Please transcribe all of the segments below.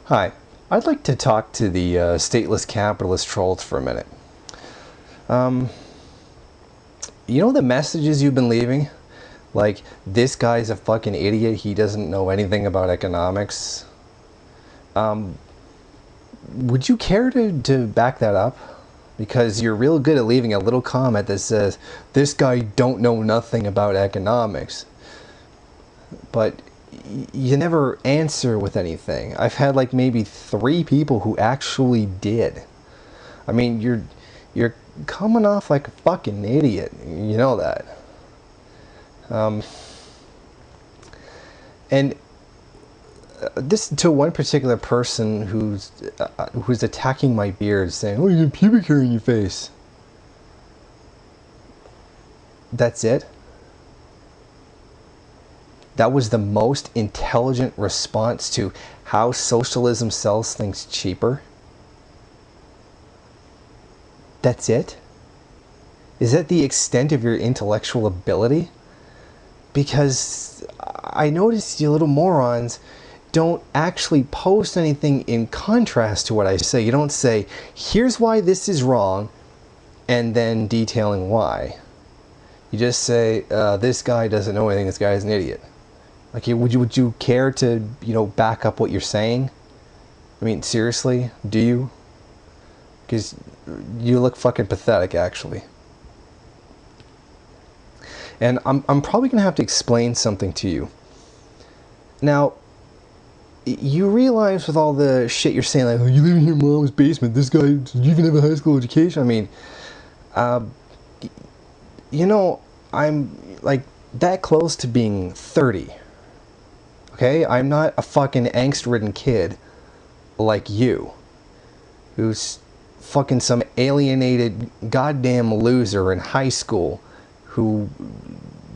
Hi, I'd like to talk to the stateless capitalist trolls for a minute. Um, you know the messages you've been leaving? Like, this guy's a fucking idiot, he doesn't know anything about economics. Um, would you care to back that up? Because you're real good at leaving a little comment that says, this guy don't know nothing about economics. But you never answer with anything. I've had like maybe 3 people who actually did. I mean, you're coming off like a fucking idiot. You know that. And this to one particular person who's attacking my beard, saying, "Oh, you have pubic hair in your face." That's it. That was the most intelligent response to how socialism sells things cheaper. That's it? Is that the extent of your intellectual ability? Because I noticed you little morons don't actually post anything in contrast to what I say. You don't say, here's why this is wrong, and then detailing why. You just say, this guy doesn't know anything, this guy is an idiot. Okay, would you care to, back up what you're saying? I mean, seriously, do you? Because you look fucking pathetic, actually. And I'm probably going to have to explain something to you. Now, you realize with all the shit you're saying, like, oh, you live in your mom's basement, this guy, you even have a high school education? I mean, I'm like that close to being 30. Okay? I'm not a fucking angst-ridden kid like you, who's fucking some alienated goddamn loser in high school who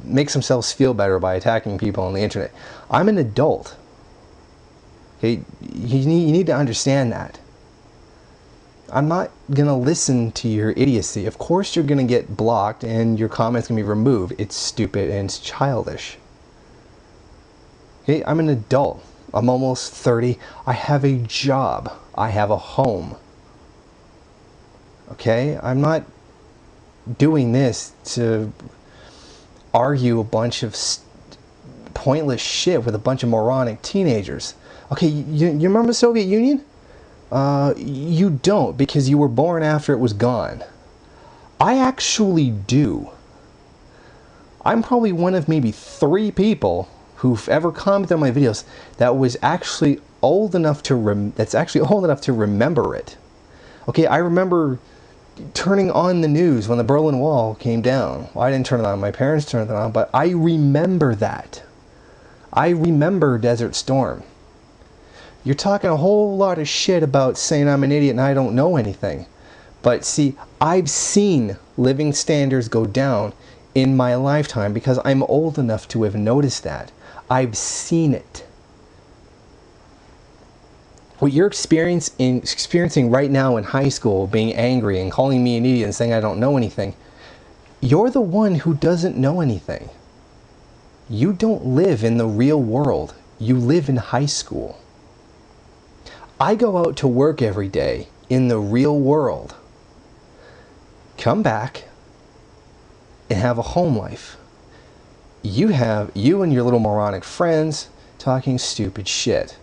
makes themselves feel better by attacking people on the internet. I'm an adult. Okay? You need to understand that. I'm not going to listen to your idiocy. Of course you're going to get blocked and your comments can be removed. It's stupid and it's childish. Okay? I'm an adult. I'm almost 30. I have a job. I have a home. Okay? I'm not doing this to argue a bunch of pointless shit with a bunch of moronic teenagers. Okay, you remember the Soviet Union? You don't, because you were born after it was gone. I actually do. I'm probably one of maybe 3 people who've ever commented on my videos that was actually old enough to that's actually old enough to remember it. Okay, I remember turning on the news when the Berlin Wall came down. Well, I didn't turn it on, my parents turned it on, but I remember that. I remember Desert Storm. You're talking a whole lot of shit about saying I'm an idiot and I don't know anything. But see, I've seen living standards go down in my lifetime because I'm old enough to have noticed that. I've seen it. What you're experiencing right now in high school, being angry and calling me an idiot and saying I don't know anything, you're the one who doesn't know anything. You don't live in the real world. You live in high school. I go out to work every day in the real world, come back, and have a home life. You and your little moronic friends talking stupid shit.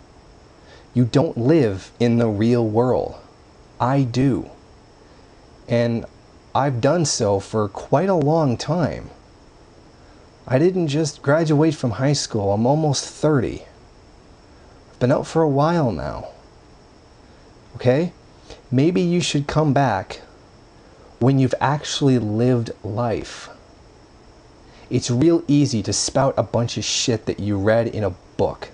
You don't live in the real world. I do. And I've done so for quite a long time. I didn't just graduate from high school. I'm almost 30. I've been out for a while now. Okay? Maybe you should come back when you've actually lived life. It's real easy to spout a bunch of shit that you read in a book.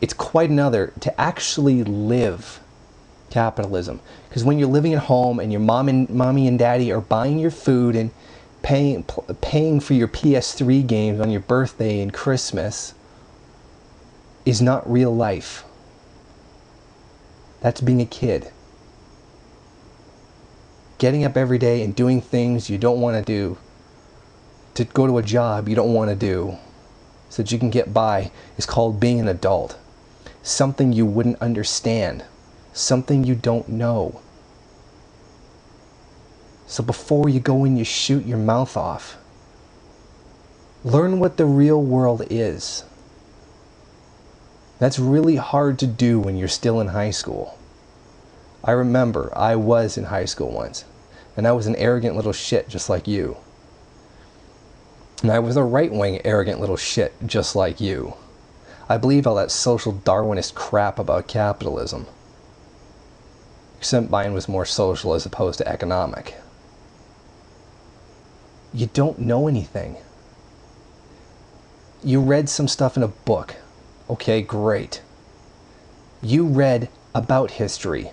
It's quite another to actually live capitalism. Because when you're living at home and your mommy and daddy are buying your food and paying for your PS3 games on your birthday and Christmas, is not real life. That's being a kid. Getting up every day and doing things you don't want to do, to go to a job you don't want to do, so that you can get by, is called being an adult. something you wouldn't understand, something you don't know. So before you go and you shoot your mouth off, learn what the real world is. That's really hard to do when you're still in high school. I remember I was in high school once, and I was an arrogant little shit just like you. And I was a right-wing arrogant little shit just like you. I believe all that social Darwinist crap about capitalism. Except mine was more social as opposed to economic. You don't know anything. You read some stuff in a book. Okay, great. You read about history.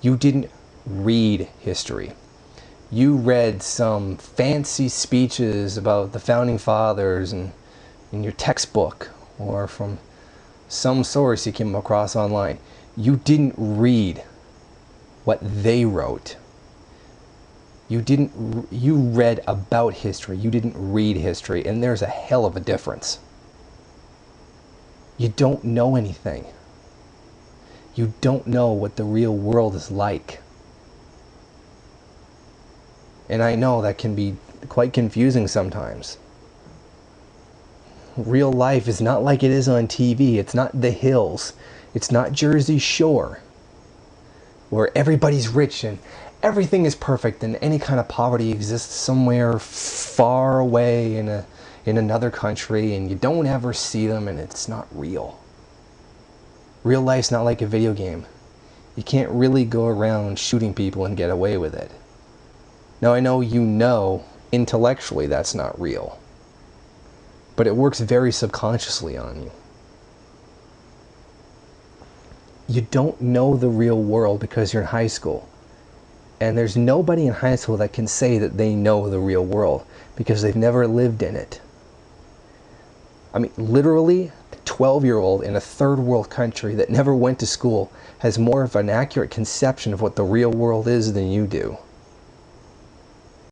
You didn't read history. You read some fancy speeches about the founding fathers in your textbook or from some source you came across online. You didn't read what they wrote. You read about history. You didn't read history, and there's a hell of a difference. You don't know anything. You don't know what the real world is like. And I know that can be quite confusing sometimes. Real life is not like it is on TV. It's not The Hills. It's not Jersey Shore, where everybody's rich and everything is perfect and any kind of poverty exists somewhere far away in another country and you don't ever see them and it's not real. Real life's not like a video game. You can't really go around shooting people and get away with it. Now I know you know intellectually that's not real, but it works very subconsciously on you. You don't know the real world because you're in high school. And there's nobody in high school that can say that they know the real world because they've never lived in it. I mean, literally, a 12-year-old in a third world country that never went to school has more of an accurate conception of what the real world is than you do.